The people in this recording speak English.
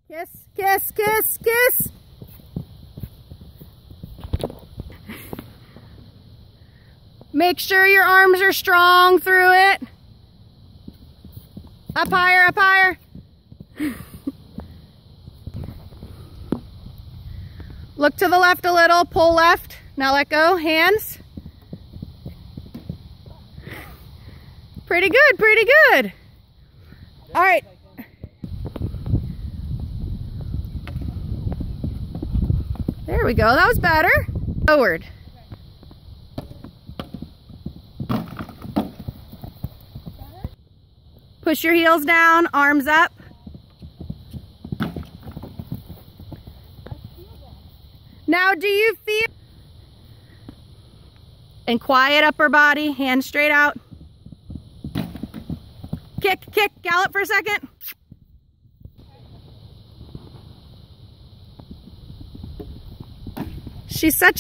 Kiss, kiss, kiss, kiss. Make sure your arms are strong through it. Up higher, up higher. Look to the left a little, pull left. Now let go, hands. Pretty good, pretty good. All right. There we go, that was better. Forward. Push your heels down, arms up. Now do you feel? And quiet upper body, hands straight out. Kick, kick, gallop for a second. She's such a